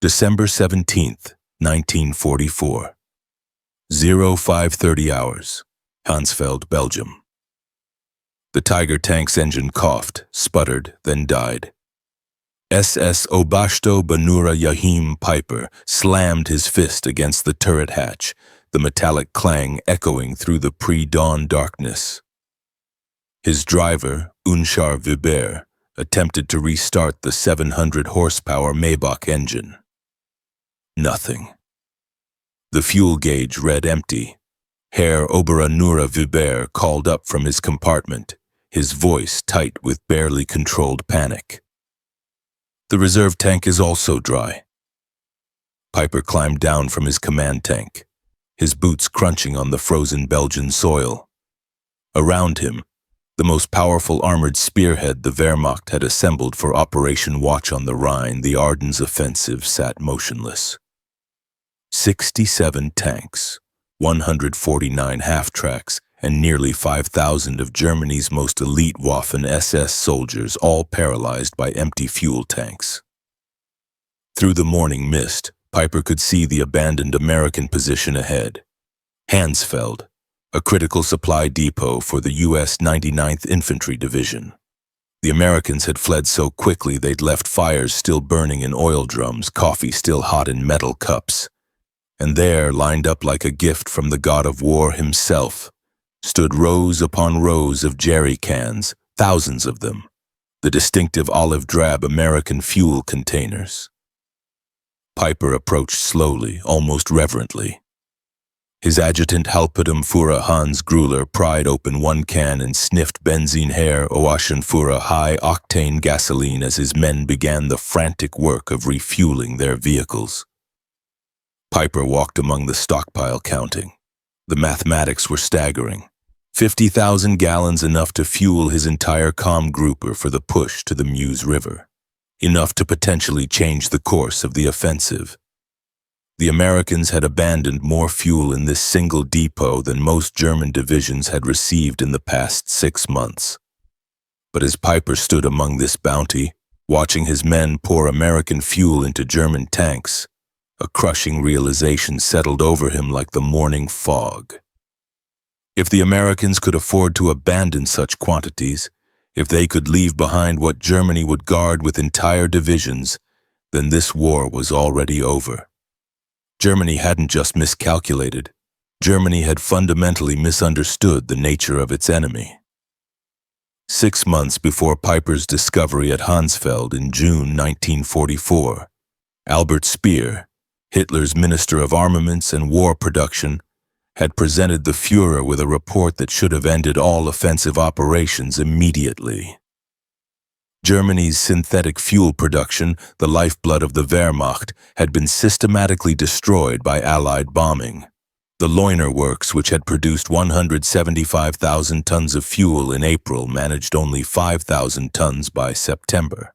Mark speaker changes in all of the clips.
Speaker 1: December 17th, 1944. 0530 hours, Hansfeld, Belgium. The Tiger tank's engine coughed, sputtered, then died. SS Obasto Banura Yahim Piper slammed his fist against the turret hatch, the metallic clang echoing through the pre-dawn darkness. His driver, Unschar Weber, attempted to restart the 700-horsepower Maybach engine. Nothing. The fuel gauge read empty. Herr Oberonura Weber called up from his compartment, his voice tight with barely controlled panic. The reserve tank is also dry. Piper climbed down from his command tank, his boots crunching on the frozen Belgian soil. Around him, the most powerful armored spearhead the Wehrmacht had assembled for Operation Watch on the Rhine, the Ardennes offensive, sat motionless. 67 tanks, 149 half-tracks, and nearly 5,000 of Germany's most elite Waffen-SS soldiers, all paralyzed by empty fuel tanks. Through the morning mist, Piper could see the abandoned American position ahead. Hansfeld, a critical supply depot for the U.S. 99th Infantry Division. The Americans had fled so quickly they'd left fires still burning in oil drums, coffee still hot in metal cups. And there, lined up like a gift from the god of war himself, stood rows upon rows of jerry cans, thousands of them, the distinctive olive-drab American fuel containers. Piper approached slowly, almost reverently. His adjutant Hauptbefehlshaber Hans Gruller pried open one can and sniffed benzene Herr Oaschenführer high-octane gasoline as his men began the frantic work of refueling their vehicles. Piper walked among the stockpile counting. The mathematics were staggering. 50,000 gallons, enough to fuel his entire Kammgruppe for the push to the Meuse River. Enough to potentially change the course of the offensive. The Americans had abandoned more fuel in this single depot than most German divisions had received in the past 6 months. But as Piper stood among this bounty, watching his men pour American fuel into German tanks, a crushing realization settled over him like the morning fog. If the Americans could afford to abandon such quantities, if they could leave behind what Germany would guard with entire divisions, then this war was already over. Germany hadn't just miscalculated. Germany had fundamentally misunderstood the nature of its enemy. 6 months before Piper's discovery at Hansfeld in June 1944, Albert Speer, Hitler's Minister of Armaments and War Production, had presented the Führer with a report that should have ended all offensive operations immediately. Germany's synthetic fuel production, the lifeblood of the Wehrmacht, had been systematically destroyed by Allied bombing. The Leuna works, which had produced 175,000 tons of fuel in April, managed only 5,000 tons by September.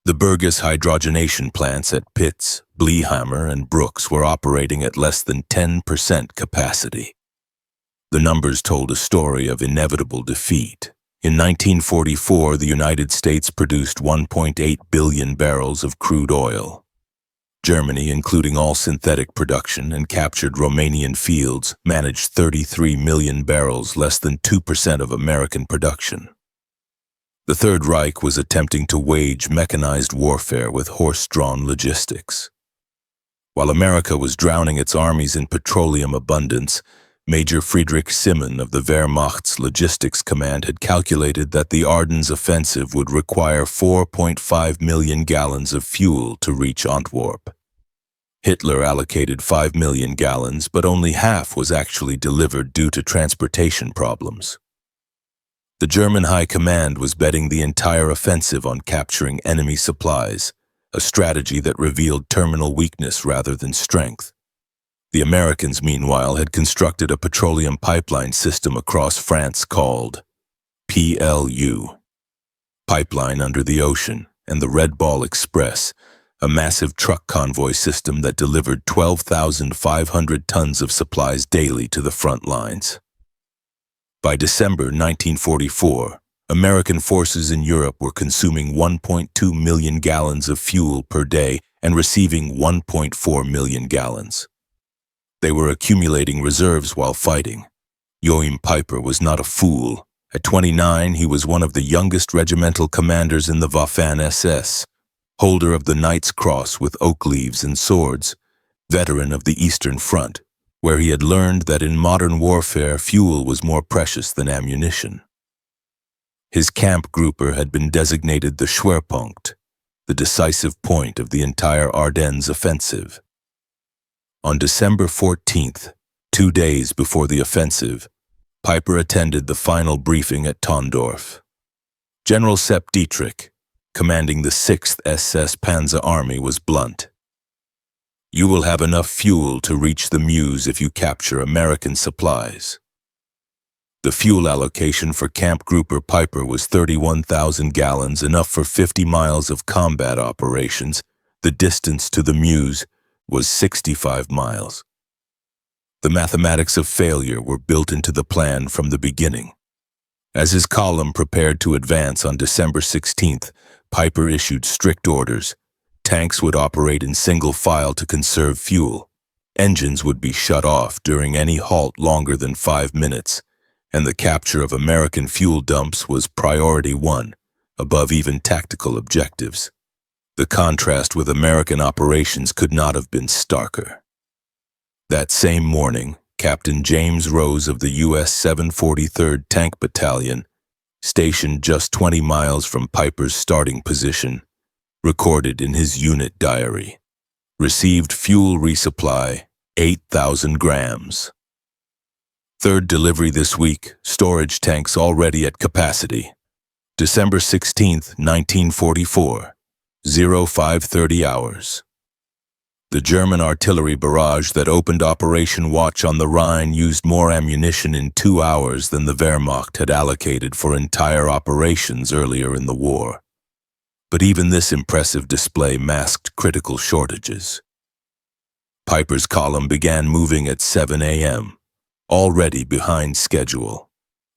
Speaker 1: The Burgess hydrogenation plants at Pitz, Blehammer, and Brooks were operating at less than 10% capacity. The numbers told a story of inevitable defeat. In 1944, the United States produced 1.8 billion barrels of crude oil. Germany, including all synthetic production and captured Romanian fields, managed 33 million barrels, less than 2% of American production. The Third Reich was attempting to wage mechanized warfare with horse-drawn logistics. While America was drowning its armies in petroleum abundance, Major Friedrich Simon of the Wehrmacht's Logistics Command had calculated that the Ardennes offensive would require 4.5 million gallons of fuel to reach Antwerp. Hitler allocated 5 million gallons, but only half was actually delivered due to transportation problems. The German High Command was betting the entire offensive on capturing enemy supplies, a strategy that revealed terminal weakness rather than strength. The Americans, meanwhile, had constructed a petroleum pipeline system across France called PLU, Pipeline Under the Ocean, and the Red Ball Express, a massive truck convoy system that delivered 12,500 tons of supplies daily to the front lines. By December 1944, American forces in Europe were consuming 1.2 million gallons of fuel per day and receiving 1.4 million gallons. They were accumulating reserves while fighting. Joachim Peiper was not a fool. At 29, he was one of the youngest regimental commanders in the Waffen-SS, holder of the Knight's Cross with oak leaves and swords, veteran of the Eastern Front, where he had learned that in modern warfare fuel was more precious than ammunition. His camp grouper had been designated the Schwerpunkt, the decisive point of the entire Ardennes offensive. On December 14th, 2 days before the offensive, Peiper attended the final briefing at Tondorf. General Sepp Dietrich, commanding the 6th SS Panzer Army, was blunt. "You will have enough fuel to reach the Meuse if you capture American supplies." The fuel allocation for Camp Grouper Peiper was 31,000 gallons, enough for 50 miles of combat operations. The distance to the Meuse was 65 miles. The mathematics of failure were built into the plan from the beginning. As his column prepared to advance on December 16th, Peiper issued strict orders. Tanks would operate in single file to conserve fuel. Engines would be shut off during any halt longer than 5 minutes, and the capture of American fuel dumps was priority one, above even tactical objectives. The contrast with American operations could not have been starker. That same morning, Captain James Rose of the U.S. 743rd Tank Battalion, stationed just 20 miles from Peiper's starting position, recorded in his unit diary, received fuel resupply, 8,000 grams. Third delivery this week, storage tanks already at capacity. December 16th, 1944, 0530 hours. The German artillery barrage that opened Operation Watch on the Rhine used more ammunition in 2 hours than the Wehrmacht had allocated for entire operations earlier in the war. But even this impressive display masked critical shortages. Peiper's column began moving at 7 a.m., already behind schedule.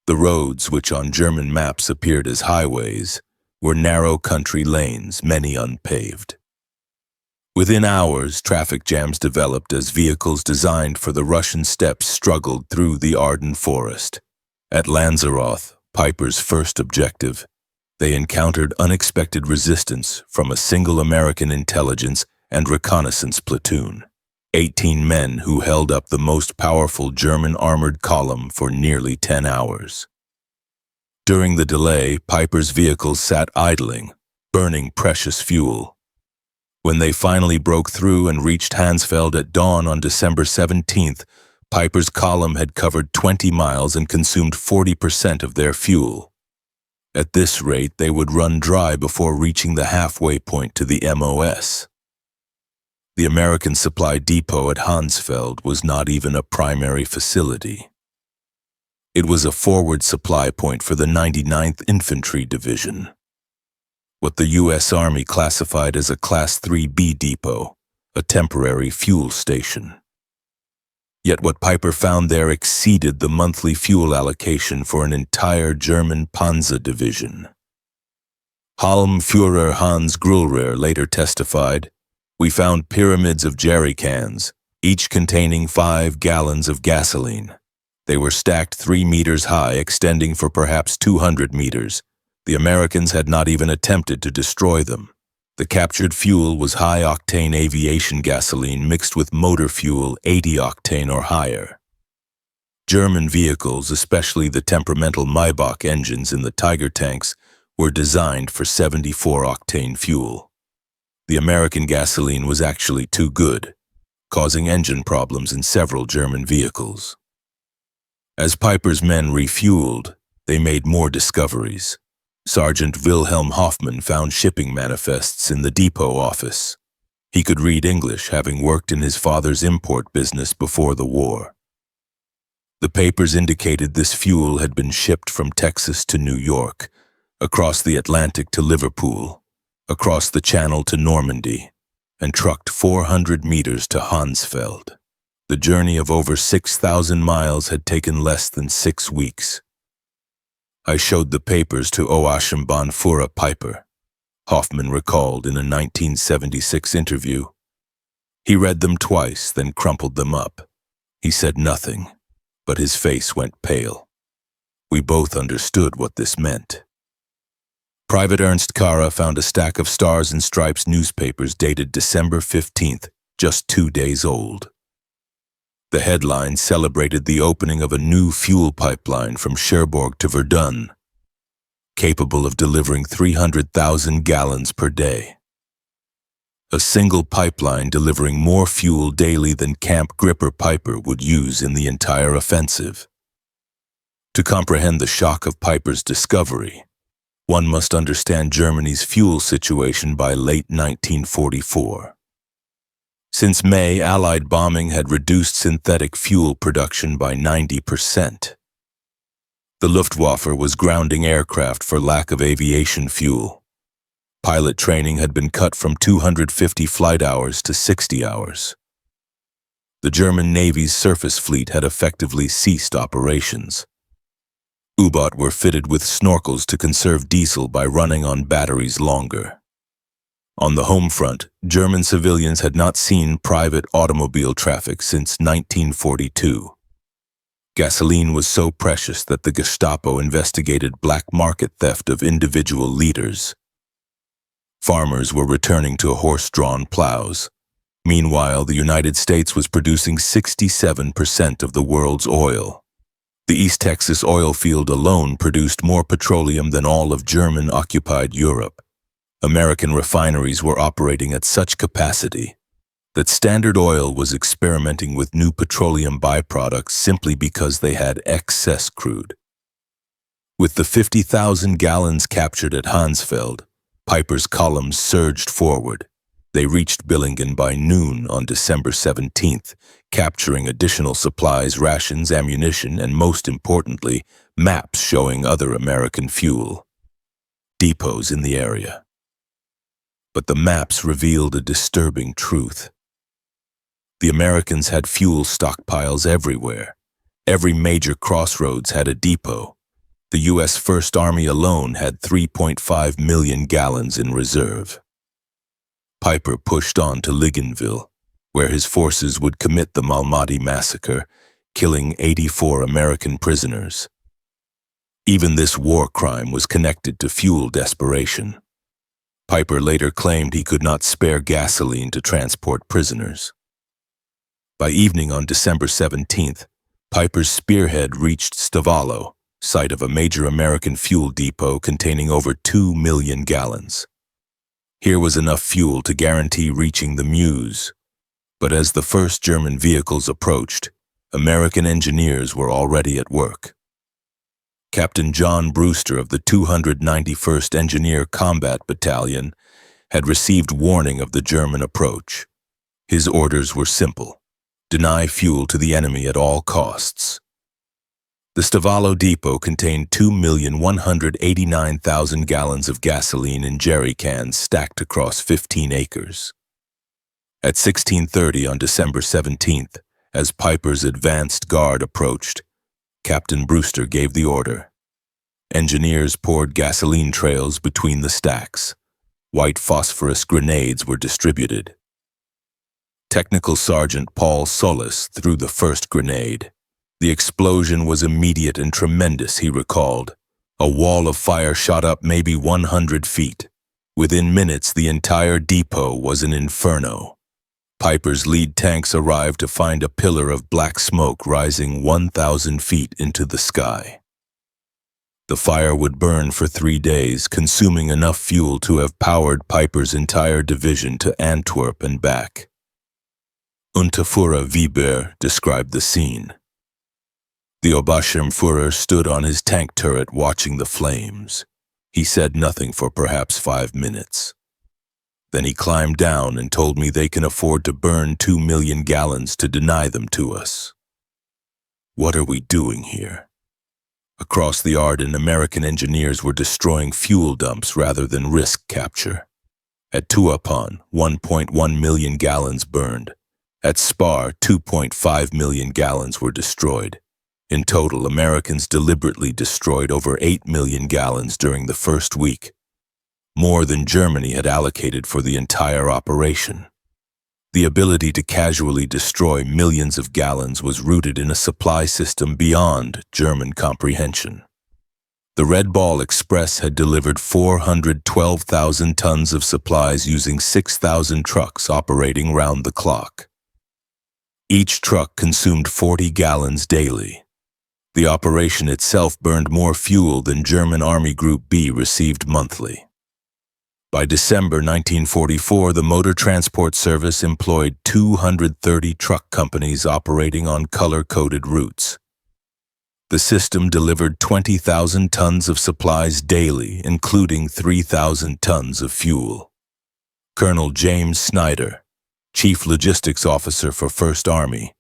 Speaker 1: The roads, which on German maps appeared as highways, were narrow country lanes, many unpaved. Within hours, traffic jams developed as vehicles designed for the Russian steppes struggled through the Ardennes forest. At Lanzarote, Peiper's first objective, they encountered unexpected resistance from a single American intelligence and reconnaissance platoon, 18 men who held up the most powerful German armored column for nearly 10 hours. During the delay, Peiper's vehicles sat idling, burning precious fuel. When they finally broke through and reached Hansfeld at dawn on December 17th, Peiper's column had covered 20 miles and consumed 40% of their fuel. At this rate, they would run dry before reaching the halfway point to the MOS. The American supply depot at Hansfeld was not even a primary facility. It was a forward supply point for the 99th Infantry Division, what the U.S. Army classified as a Class 3B depot, a temporary fuel station. Yet what Peiper found there exceeded the monthly fuel allocation for an entire German Panzer division. Halmführer Hans Grüller later testified, "We found pyramids of jerry cans, each containing 5 gallons of gasoline. They were stacked 3 meters high, extending for perhaps 200 meters. The Americans had not even attempted to destroy them. The captured fuel was high-octane aviation gasoline mixed with motor fuel 80 octane or higher. German vehicles, especially the temperamental Maybach engines in the Tiger tanks, were designed for 74 octane fuel. The American gasoline was actually too good, causing engine problems in several German vehicles. As Peiper's men refueled, they made more discoveries. Sergeant Wilhelm Hoffmann found shipping manifests in the depot office. He could read English, having worked in his father's import business before the war. The papers indicated this fuel had been shipped from Texas to New York, across the Atlantic to Liverpool, across the Channel to Normandy, and trucked 400 meters to Hansfeld. The journey of over 6,000 miles had taken less than 6 weeks. I showed the papers to Oberstleutnant Peiper. Hoffman recalled in a 1976 interview. He read them twice, then crumpled them up. He said nothing, but his face went pale. We both understood what this meant. Private Ernst Kara found a stack of Stars and Stripes newspapers dated December 15th, just 2 days old. The headline celebrated the opening of a new fuel pipeline from Cherbourg to Verdun, capable of delivering 300,000 gallons per day. A single pipeline delivering more fuel daily than Camp Gripper Piper would use in the entire offensive. To comprehend the shock of Piper's discovery, one must understand Germany's fuel situation by late 1944. Since May, Allied bombing had reduced synthetic fuel production by 90%. The Luftwaffe was grounding aircraft for lack of aviation fuel. Pilot training had been cut from 250 flight hours to 60 hours. The German Navy's surface fleet had effectively ceased operations. U-boat were fitted with snorkels to conserve diesel by running on batteries longer. On the home front, German civilians had not seen private automobile traffic since 1942. Gasoline was so precious that the Gestapo investigated black market theft of individual liters. Farmers were returning to horse-drawn plows. Meanwhile, the United States was producing 67% of the world's oil. The East Texas oil field alone produced more petroleum than all of German-occupied Europe. American refineries were operating at such capacity that Standard Oil was experimenting with new petroleum byproducts simply because they had excess crude. With the 50,000 gallons captured at Hansfeld, Piper's columns surged forward. They reached Billingen by noon on December 17th, capturing additional supplies, rations, ammunition, and most importantly, maps showing other American fuel depots in the area. But the maps revealed a disturbing truth. The Americans had fuel stockpiles everywhere. Every major crossroads had a depot. The U.S. First Army alone had 3.5 million gallons in reserve. Piper pushed on to Liggenville, where his forces would commit the Malmedy massacre, killing 84 American prisoners. Even this war crime was connected to fuel desperation. Piper later claimed he could not spare gasoline to transport prisoners. By evening on December 17th, Piper's spearhead reached Stavalo, site of a major American fuel depot containing over 2 million gallons. Here was enough fuel to guarantee reaching the Meuse. But as the first German vehicles approached, American engineers were already at work. Captain John Brewster of the 291st Engineer Combat Battalion had received warning of the German approach. His orders were simple: deny fuel to the enemy at all costs. The Stavalo depot contained 2,189,000 gallons of gasoline in jerry cans stacked across 15 acres. At 16:30 on December 17th, as Piper's advanced guard approached, Captain Brewster gave the order. Engineers poured gasoline trails between the stacks. White phosphorus grenades were distributed. Technical Sergeant Paul Solis threw the first grenade. The explosion was immediate and tremendous, he recalled. A wall of fire shot up maybe 100 feet. Within minutes, the entire depot was an inferno. Piper's lead tanks arrived to find a pillar of black smoke rising 1,000 feet into the sky. The fire would burn for 3 days, consuming enough fuel to have powered Piper's entire division to Antwerp and back. Unterführer Weber described the scene. The Oberschirmführer stood on his tank turret watching the flames. He said nothing for perhaps 5 minutes. Then he climbed down and told me they can afford to burn 2 million gallons to deny them to us. What are we doing here? Across the Ardennes, American engineers were destroying fuel dumps rather than risk capture. At Tuapan, 1.1 million gallons burned. At Spar, 2.5 million gallons were destroyed. In total, Americans deliberately destroyed over 8 million gallons during the first week. more than Germany had allocated for the entire operation. The ability to casually destroy millions of gallons was rooted in a supply system beyond German comprehension. The Red Ball Express had delivered 412,000 tons of supplies using 6,000 trucks operating round the clock. Each truck consumed 40 gallons daily. The operation itself burned more fuel than German Army Group B received monthly. By December 1944, the Motor Transport Service employed 230 truck companies operating on color-coded routes. The system delivered 20,000 tons of supplies daily, including 3,000 tons of fuel. Colonel James Snyder, Chief Logistics Officer for 1st Army,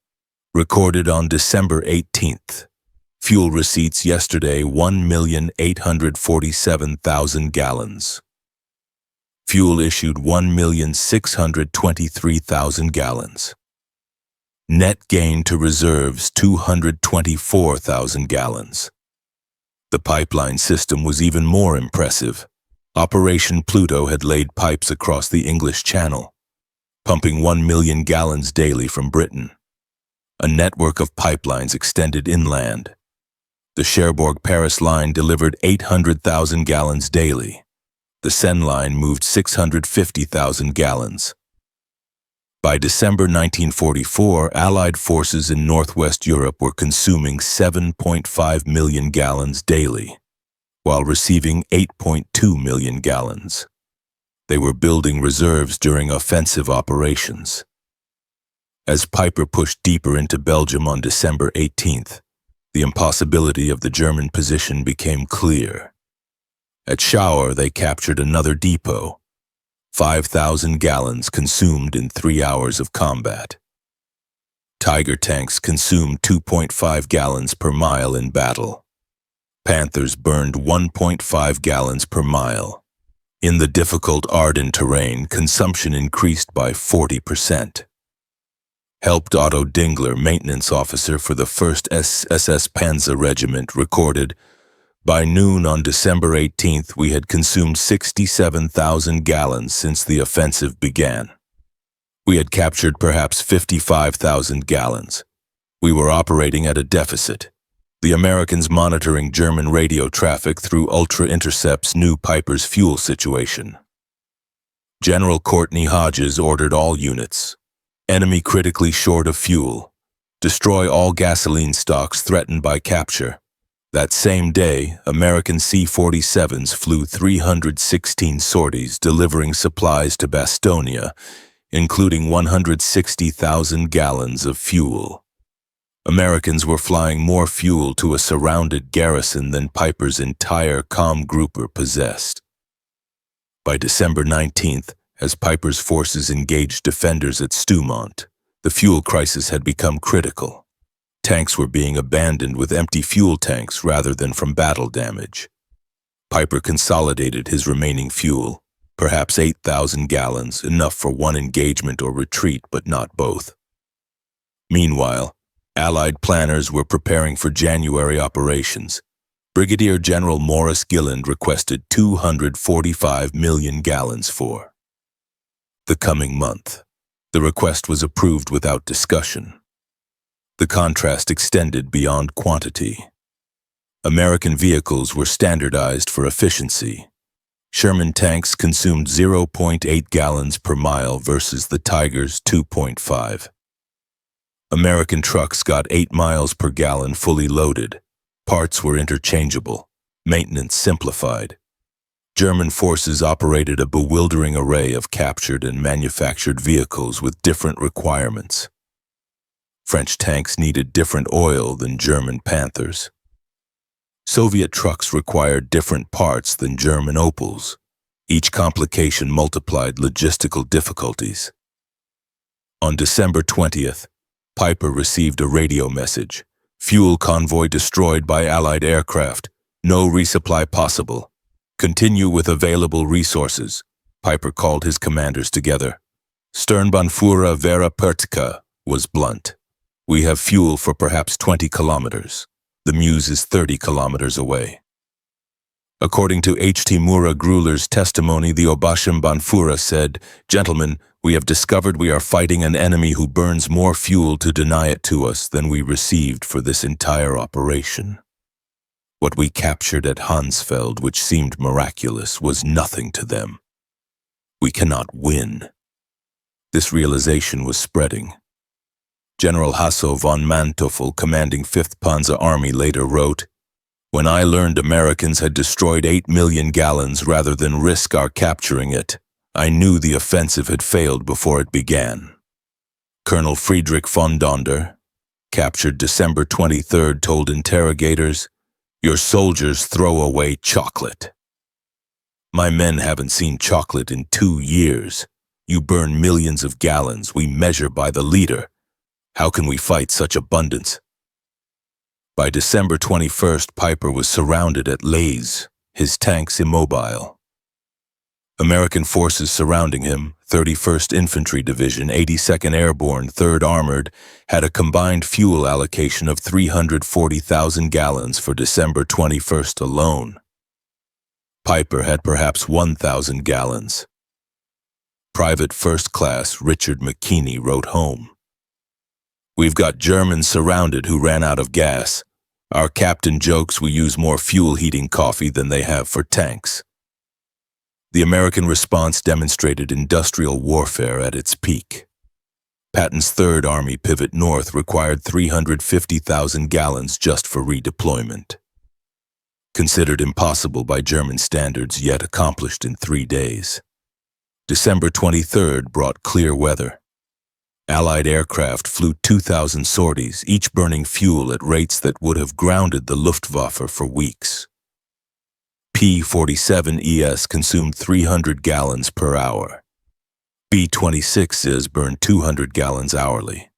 Speaker 1: recorded on December 18th, fuel receipts yesterday 1,847,000 gallons. Fuel issued 1,623,000 gallons. Net gain to reserves 224,000 gallons. The pipeline system was even more impressive. Operation Pluto had laid pipes across the English Channel, pumping 1 million gallons daily from Britain. A network of pipelines extended inland. The Cherbourg-Paris line delivered 800,000 gallons daily. The Seine line moved 650,000 gallons. By December 1944, Allied forces in Northwest Europe were consuming 7.5 million gallons daily, while receiving 8.2 million gallons. They were building reserves during offensive operations. As Piper pushed deeper into Belgium on December 18th, the impossibility of the German position became clear. At Schauer, they captured another depot. 5,000 gallons consumed in 3 hours of combat. Tiger tanks consumed 2.5 gallons per mile in battle. Panthers burned 1.5 gallons per mile. In the difficult Ardennes terrain, consumption increased by 40%. Helped Otto Dingler, maintenance officer for the 1st SS Panzer Regiment, recorded, "By noon on December 18th, we had consumed 67,000 gallons since the offensive began. We had captured perhaps 55,000 gallons. We were operating at a deficit. The Americans monitoring German radio traffic through ultra-intercepts knew Piper's fuel situation. General Courtney Hodges ordered all units. Enemy critically short of fuel. Destroy all gasoline stocks threatened by capture." That same day, American C-47s flew 316 sorties delivering supplies to Bastogne, including 160,000 gallons of fuel. Americans were flying more fuel to a surrounded garrison than Piper's entire Kampfgruppe possessed. By December 19th, as Piper's forces engaged defenders at Stoumont, the fuel crisis had become critical. Tanks were being abandoned with empty fuel tanks rather than from battle damage. Piper consolidated his remaining fuel, perhaps 8,000 gallons, enough for one engagement or retreat, but not both. Meanwhile, Allied planners were preparing for January operations. Brigadier General Maurice Gilland requested 245 million gallons for the coming month. The request was approved without discussion. The contrast extended beyond quantity. American vehicles were standardized for efficiency. Sherman tanks consumed 0.8 gallons per mile versus the Tiger's 2.5. American trucks got 8 miles per gallon fully loaded. Parts were interchangeable. Maintenance simplified. German forces operated a bewildering array of captured and manufactured vehicles with different requirements. French tanks needed different oil than German Panthers. Soviet trucks required different parts than German Opels. Each complication multiplied logistical difficulties. On December 20th, Piper received a radio message. "Fuel convoy destroyed by Allied aircraft. No resupply possible. Continue with available resources." Piper called his commanders together. "Sternbannführer Vera Pertka" was blunt. "We have fuel for perhaps 20 kilometers. The Meuse is 30 kilometers away." According to H.T. Mura Gruler's testimony, the Obasham Banfura said, "Gentlemen, we have discovered we are fighting an enemy who burns more fuel to deny it to us than we received for this entire operation. What we captured at Hansfeld, which seemed miraculous, was nothing to them. We cannot win." This realization was spreading. General Hasso von Manteuffel, commanding 5th Panzer Army, later wrote, "When I learned Americans had destroyed 8 million gallons rather than risk our capturing it, I knew the offensive had failed before it began." Colonel Friedrich von Donder, captured December 23rd, told interrogators, "Your soldiers throw away chocolate. My men haven't seen chocolate in 2 years. You burn millions of gallons. We measure by the liter. How can we fight such abundance?" By December 21st, Piper was surrounded at Lays, his tanks immobile. American forces surrounding him, 31st Infantry Division, 82nd Airborne, 3rd Armored, had a combined fuel allocation of 340,000 gallons for December 21st alone. Piper had perhaps 1,000 gallons. Private First Class Richard McKinney wrote home, "We've got Germans surrounded who ran out of gas. Our captain jokes we use more fuel heating coffee than they have for tanks." The American response demonstrated industrial warfare at its peak. Patton's 3rd Army pivot north required 350,000 gallons just for redeployment. Considered impossible by German standards, yet accomplished in 3 days. December 23rd brought clear weather. Allied aircraft flew 2,000 sorties, each burning fuel at rates that would have grounded the Luftwaffe for weeks. P-47Es consumed 300 gallons per hour. B-26s burned 200 gallons hourly.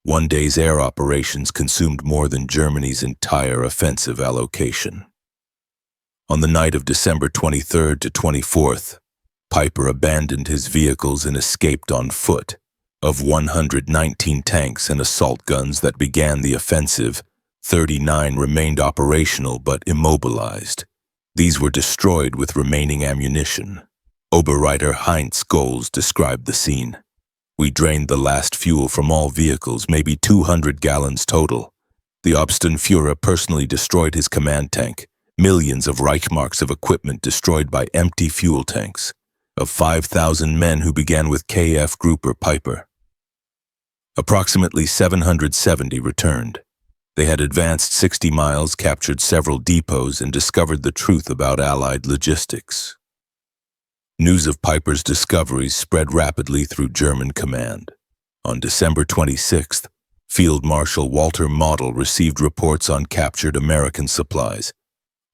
Speaker 1: One day's air operations consumed more than Germany's entire offensive allocation. On the night of December 23rd to 24th, Piper abandoned his vehicles and escaped on foot. Of 119 tanks and assault guns that began the offensive, 39 remained operational but immobilized. These were destroyed with remaining ammunition. Oberreiter Heinz Goals described the scene. "We drained the last fuel from all vehicles, maybe 200 gallons total. The Obstfuhrer personally destroyed his command tank. Millions of Reichsmarks of equipment destroyed by empty fuel tanks. Of 5,000 men who began with KF Grouper Piper, approximately 770 returned. They had advanced 60 miles, captured several depots, and discovered the truth about Allied logistics." News of Piper's discoveries spread rapidly through German command. On December 26th, Field Marshal Walter Model received reports on captured American supplies.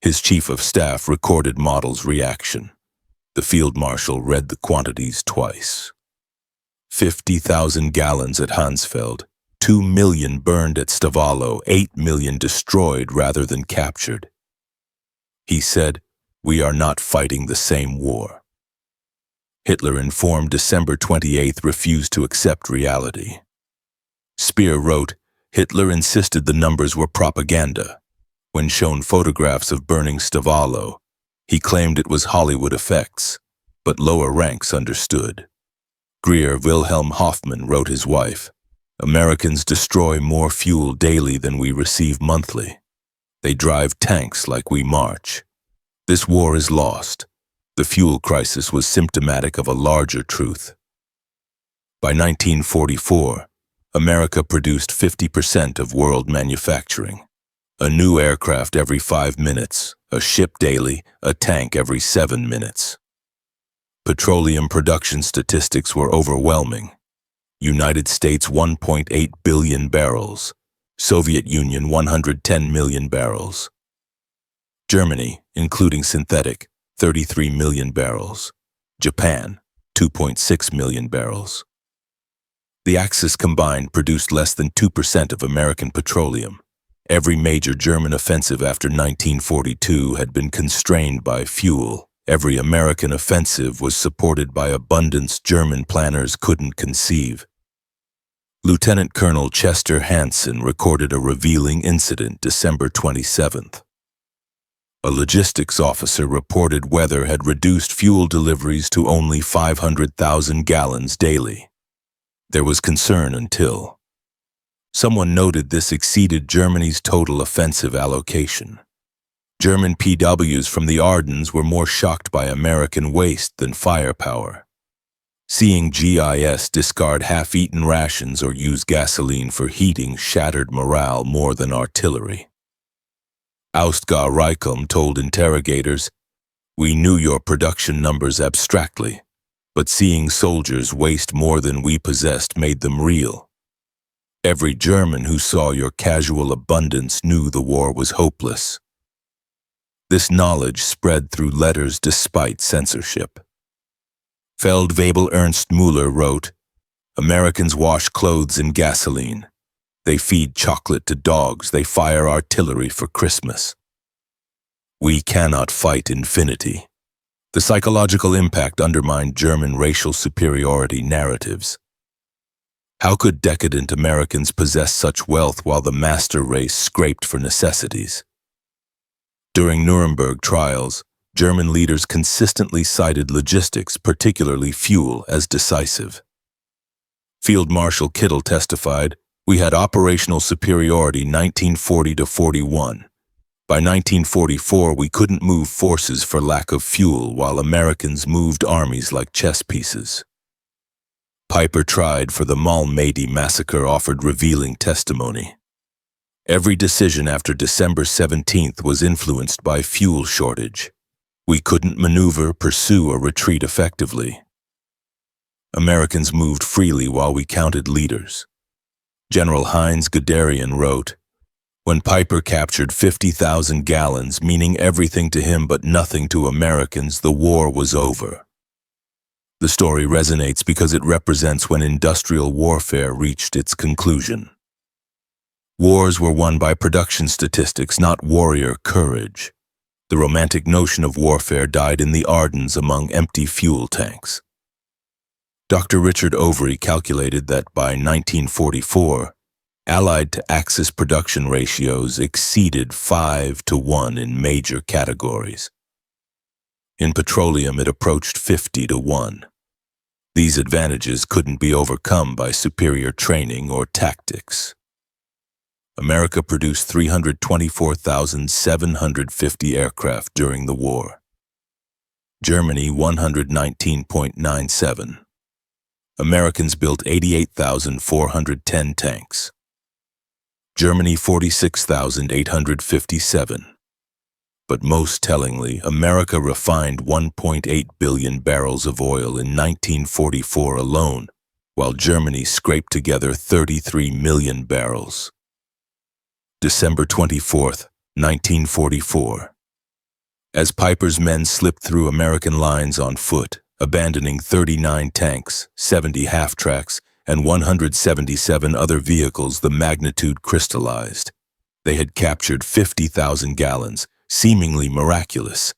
Speaker 1: His chief of staff recorded Model's reaction. The Field Marshal read the quantities twice. 50,000 gallons at Hansfeld, 2 million burned at Stavello, 8 million destroyed rather than captured. He said, "We are not fighting the same war." Hitler, informed December 28th, refused to accept reality. Speer wrote, "Hitler insisted the numbers were propaganda. When shown photographs of burning Stavello, he claimed it was Hollywood effects, but lower ranks understood." Greer Wilhelm Hoffmann wrote his wife, "Americans destroy more fuel daily than we receive monthly. They drive tanks like we march. This war is lost." The fuel crisis was symptomatic of a larger truth. By 1944, America produced 50% of world manufacturing. A new aircraft every 5 minutes, a ship daily, a tank every 7 minutes. Petroleum production statistics were overwhelming. United States 1.8 billion barrels, Soviet Union 110 million barrels. Germany, including synthetic, 33 million barrels. Japan, 2.6 million barrels. The Axis combined produced less than 2% of American petroleum. Every major German offensive after 1942 had been constrained by fuel. Every American offensive was supported by abundance German planners couldn't conceive. Lieutenant Colonel Chester Hansen recorded a revealing incident December 27th. A logistics officer reported weather had reduced fuel deliveries to only 500,000 gallons daily. There was concern until someone noted this exceeded Germany's total offensive allocation. German PWs from the Ardennes were more shocked by American waste than firepower. Seeing GIS discard half-eaten rations or use gasoline for heating shattered morale more than artillery. Ausgar Reichel told interrogators, "We knew your production numbers abstractly, but seeing soldiers waste more than we possessed made them real. Every German who saw your casual abundance knew the war was hopeless." This knowledge spread through letters despite censorship. Feldwebel Ernst Müller wrote, "Americans wash clothes in gasoline. They feed chocolate to dogs. They fire artillery for Christmas. We cannot fight infinity." The psychological impact undermined German racial superiority narratives. How could decadent Americans possess such wealth while the master race scraped for necessities? During Nuremberg trials, German leaders consistently cited logistics, particularly fuel, as decisive. Field Marshal Kittel testified, "We had operational superiority 1940 to 41. By 1944, we couldn't move forces for lack of fuel, while Americans moved armies like chess pieces." Piper, tried for the Malmedy massacre, offered revealing testimony. "Every decision after December 17th was influenced by fuel shortage. We couldn't maneuver, pursue, or retreat effectively. Americans moved freely while we counted leaders." General Heinz Guderian wrote, "When Piper captured 50,000 gallons, meaning everything to him but nothing to Americans, the war was over." The story resonates because it represents when industrial warfare reached its conclusion. Wars were won by production statistics, not warrior courage. The romantic notion of warfare died in the Ardennes among empty fuel tanks. Dr. Richard Overy calculated that by 1944, Allied to Axis production ratios exceeded 5-1 in major categories. In petroleum, it approached 50-1. These advantages couldn't be overcome by superior training or tactics. America produced 324,750 aircraft during the war. Germany 119.97. Americans built 88,410 tanks. Germany 46,857. But most tellingly, America refined 1.8 billion barrels of oil in 1944 alone, while Germany scraped together 33 million barrels. December 24th, 1944. As Piper's men slipped through American lines on foot, abandoning 39 tanks, 70 half-tracks, and 177 other vehicles, the magnitude crystallized. They had captured 50,000 gallons, seemingly miraculous,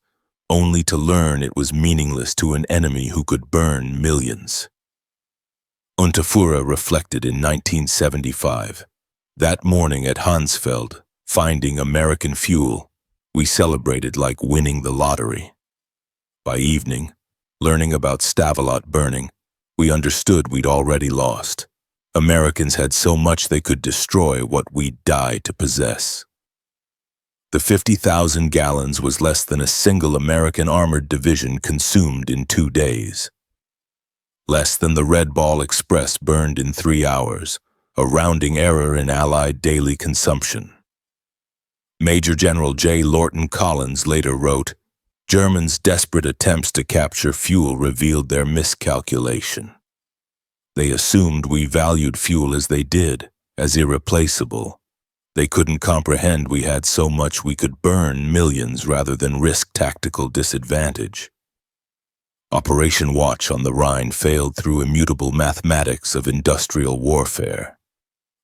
Speaker 1: only to learn it was meaningless to an enemy who could burn millions. Unterführer reflected in 1975. That morning at Hansfeld, finding American fuel, we celebrated like winning the lottery. By evening, learning about Stavelot burning, we understood we'd already lost. Americans had so much they could destroy what we'd die to possess. The 50,000 gallons was less than a single American armored division consumed in 2 days. Less than the Red Ball Express burned in 3 hours, a rounding error in Allied daily consumption. Major General J. Lorton Collins later wrote, "Germans' desperate attempts to capture fuel revealed their miscalculation. They assumed we valued fuel as they did, as irreplaceable. They couldn't comprehend we had so much we could burn millions rather than risk tactical disadvantage." Operation Watch on the Rhine failed through immutable mathematics of industrial warfare.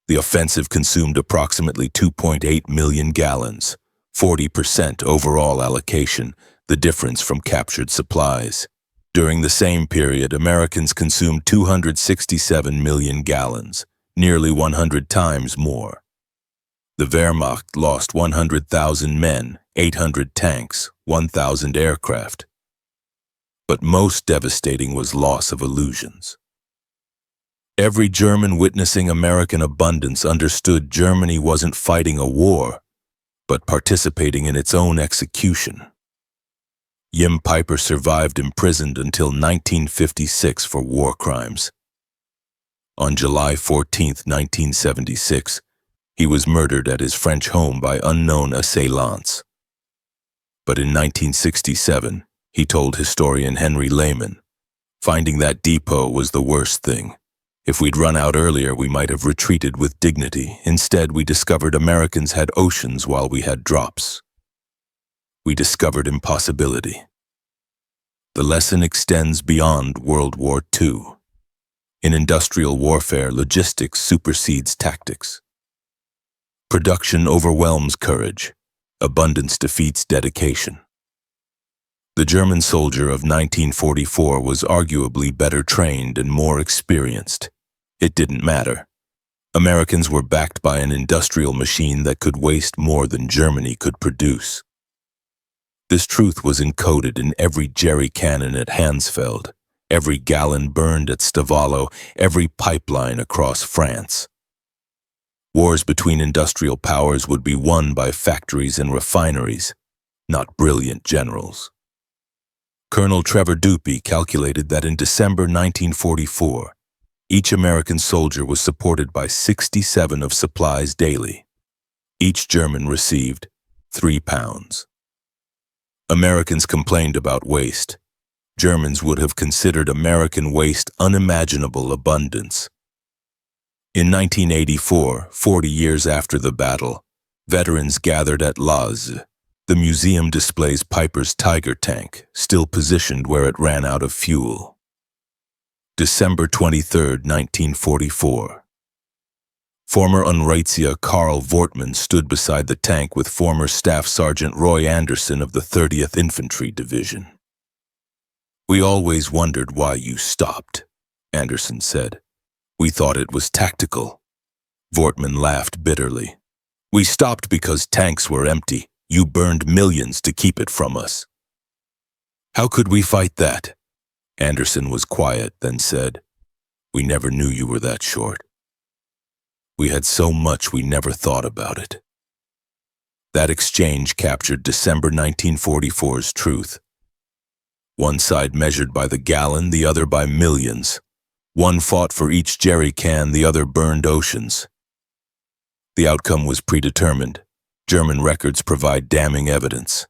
Speaker 1: The offensive consumed approximately 2.8 million gallons, 40% overall allocation, the difference from captured supplies. During the same period, Americans consumed 267 million gallons, nearly 100 times more. The Wehrmacht lost 100,000 men, 800 tanks, 1,000 aircraft. But most devastating was loss of illusions. Every German witnessing American abundance understood Germany wasn't fighting a war, but participating in its own execution. Jim Piper survived imprisoned until 1956 for war crimes. On July 14, 1976, he was murdered at his French home by unknown assailants. But in 1967, he told historian Henry Lehman, "Finding that depot was the worst thing. If we'd run out earlier, we might have retreated with dignity. Instead, we discovered Americans had oceans while we had drops. We discovered impossibility." The lesson extends beyond World War II. In industrial warfare, logistics supersedes tactics. Production overwhelms courage. Abundance defeats dedication. The German soldier of 1944 was arguably better trained and more experienced. It didn't matter. Americans were backed by an industrial machine that could waste more than Germany could produce. This truth was encoded in every jerry cannon at Hansfeld, every gallon burned at Stavello, every pipeline across France. Wars between industrial powers would be won by factories and refineries, not brilliant generals. Colonel Trevor Dupuy calculated that in December 1944, each American soldier was supported by 67 of supplies daily. Each German received 3 pounds. Americans complained about waste. Germans would have considered American waste unimaginable abundance. In 1984, 40 years after the battle, veterans gathered at Laz. The museum displays Piper's Tiger tank, still positioned where it ran out of fuel. December 23, 1944. Former Unratia Karl Wortmann stood beside the tank with former Staff Sergeant Roy Anderson of the 30th Infantry Division. "We always wondered why you stopped," Anderson said. "We thought it was tactical." Wortmann laughed bitterly. "We stopped because tanks were empty. You burned millions to keep it from us." "How could we fight that?" Anderson was quiet, then said, "We never knew you were that short. We had so much we never thought about it." That exchange captured December 1944's truth. One side measured by the gallon, the other by millions. One fought for each jerry can, the other burned oceans. The outcome was predetermined. German records provide damning evidence.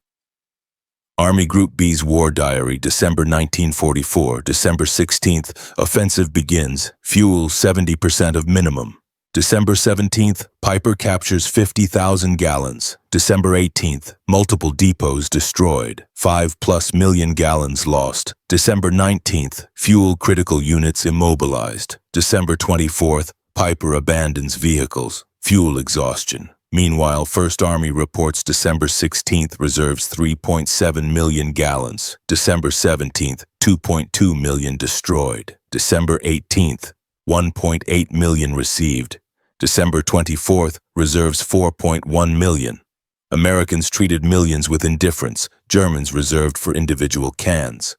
Speaker 1: Army Group B's War Diary, December 1944, December 16th, offensive begins, fuel 70% of minimum. December 17th, Piper captures 50,000 gallons. December 18th, multiple depots destroyed, 5+ million gallons lost. December 19th, fuel critical units immobilized. December 24th, Piper abandons vehicles, fuel exhaustion. Meanwhile, First Army reports December 16th reserves 3.7 million gallons. December 17th, 2.2 million destroyed. December 18th, 1.8 million received. December 24th, reserves 4.1 million. Americans treated millions with indifference, Germans reserved for individual cans.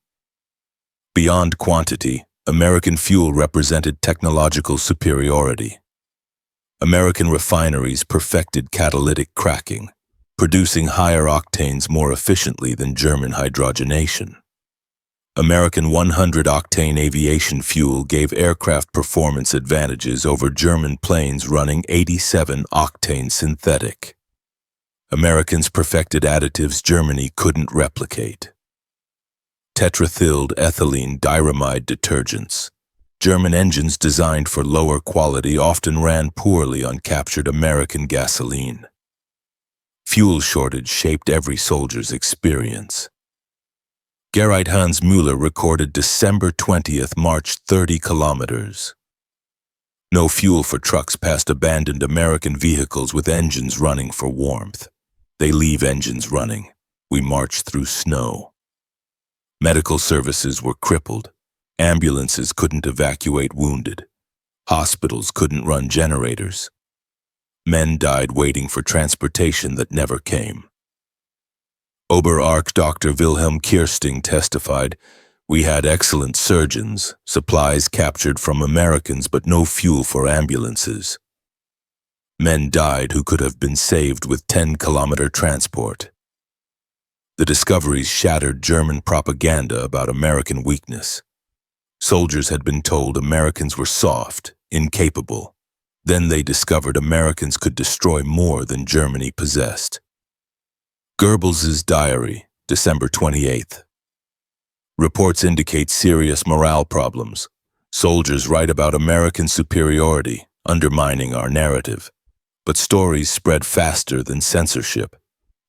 Speaker 1: Beyond quantity, American fuel represented technological superiority. American refineries perfected catalytic cracking, producing higher octanes more efficiently than German hydrogenation. American 100-octane aviation fuel gave aircraft performance advantages over German planes running 87-octane synthetic. Americans perfected additives Germany couldn't replicate. Tetrathyled ethylene diramide detergents. German engines designed for lower quality often ran poorly on captured American gasoline. Fuel shortage shaped every soldier's experience. Gerrit Hans Müller recorded December 20th marched 30 kilometers. No fuel for trucks past abandoned American vehicles with engines running for warmth. They leave engines running. We march through snow. Medical services were crippled. Ambulances couldn't evacuate wounded. Hospitals couldn't run generators. Men died waiting for transportation that never came. Oberarch Dr. Wilhelm Kirsting testified, "We had excellent surgeons, supplies captured from Americans, but no fuel for ambulances. Men died who could have been saved with 10-kilometer transport." The discoveries shattered German propaganda about American weakness. Soldiers had been told Americans were soft, incapable. Then they discovered Americans could destroy more than Germany possessed. Goebbels's diary, December 28th. Reports indicate serious morale problems. Soldiers write about American superiority, undermining our narrative. But stories spread faster than censorship.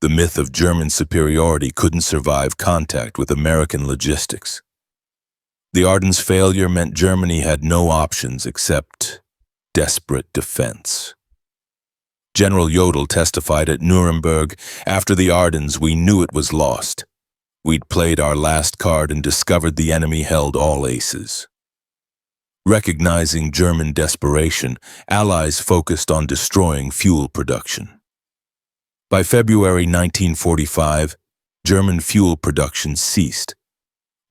Speaker 1: The myth of German superiority couldn't survive contact with American logistics. The Ardennes failure meant Germany had no options except desperate defense. General Jodl testified at Nuremberg, "After the Ardennes, we knew it was lost. We'd played our last card and discovered the enemy held all aces." Recognizing German desperation, Allies focused on destroying fuel production. By February 1945, German fuel production ceased.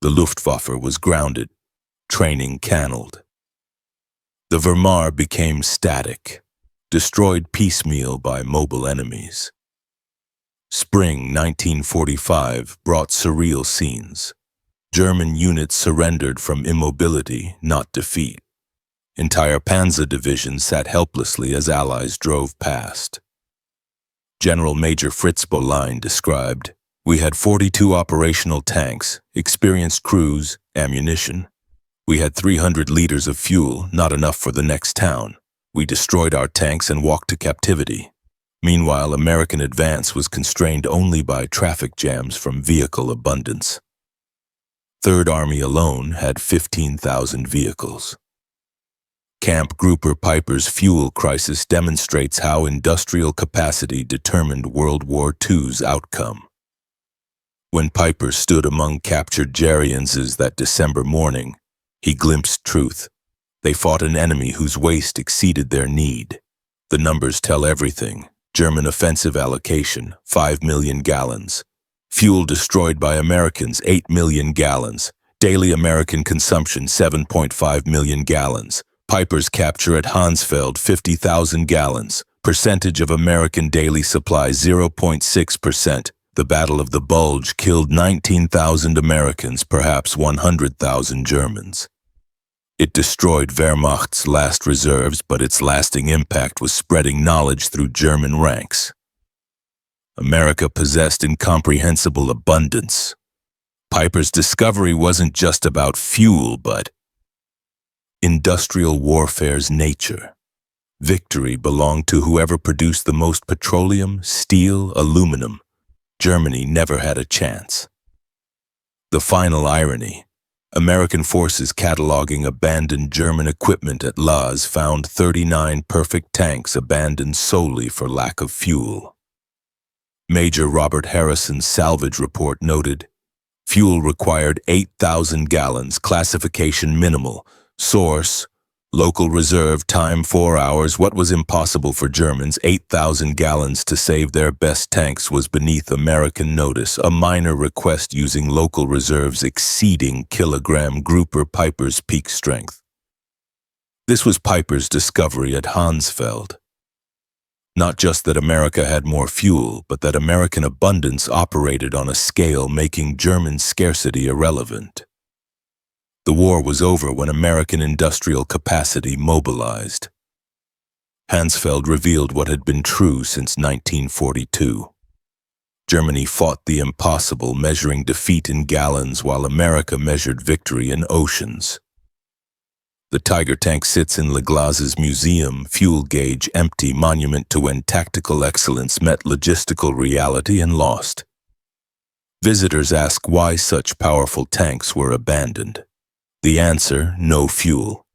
Speaker 1: The Luftwaffe was grounded, training cannelled. The Wehrmacht became static, destroyed piecemeal by mobile enemies. Spring 1945 brought surreal scenes. German units surrendered from immobility, not defeat. Entire panzer divisions sat helplessly as Allies drove past. General Major Fritz Boleyn described, "We had 42 operational tanks, experienced crews, ammunition. We had 300 liters of fuel, not enough for the next town. We destroyed our tanks and walked to captivity." Meanwhile, American advance was constrained only by traffic jams from vehicle abundance. Third Army alone had 15,000 vehicles. Camp Grouper Piper's fuel crisis demonstrates how industrial capacity determined World War II's outcome. When Piper stood among captured Gerienses that December morning, he glimpsed truth. They fought an enemy whose waste exceeded their need. The numbers tell everything. German offensive allocation, 5 million gallons. Fuel destroyed by Americans, 8 million gallons. Daily American consumption, 7.5 million gallons. Piper's capture at Hansfeld, 50,000 gallons. Percentage of American daily supply, 0.6%. The Battle of the Bulge killed 19,000 Americans, perhaps 100,000 Germans. It destroyed Wehrmacht's last reserves, but its lasting impact was spreading knowledge through German ranks. America possessed incomprehensible abundance. Piper's discovery wasn't just about fuel, but industrial warfare's nature. Victory belonged to whoever produced the most petroleum, steel, aluminum. Germany never had a chance. The final irony: American forces cataloging abandoned German equipment at Laz found 39 perfect tanks abandoned solely for lack of fuel. Major Robert Harrison's salvage report noted, "Fuel required 8,000 gallons, classification minimal. Source, local reserve, time 4 hours. What was impossible for Germans, 8,000 gallons to save their best tanks, was beneath American notice. A minor request using local reserves exceeding kilogram Grouper Piper's peak strength." This was Piper's discovery at Hansfeld. Not just that America had more fuel, but that American abundance operated on a scale making German scarcity irrelevant. The war was over when American industrial capacity mobilized. Hansfeld revealed what had been true since 1942. Germany fought the impossible, measuring defeat in gallons while America measured victory in oceans. The Tiger tank sits in Le Glaz's museum, fuel gauge empty, monument to when tactical excellence met logistical reality and lost. Visitors ask why such powerful tanks were abandoned. The answer: no fuel.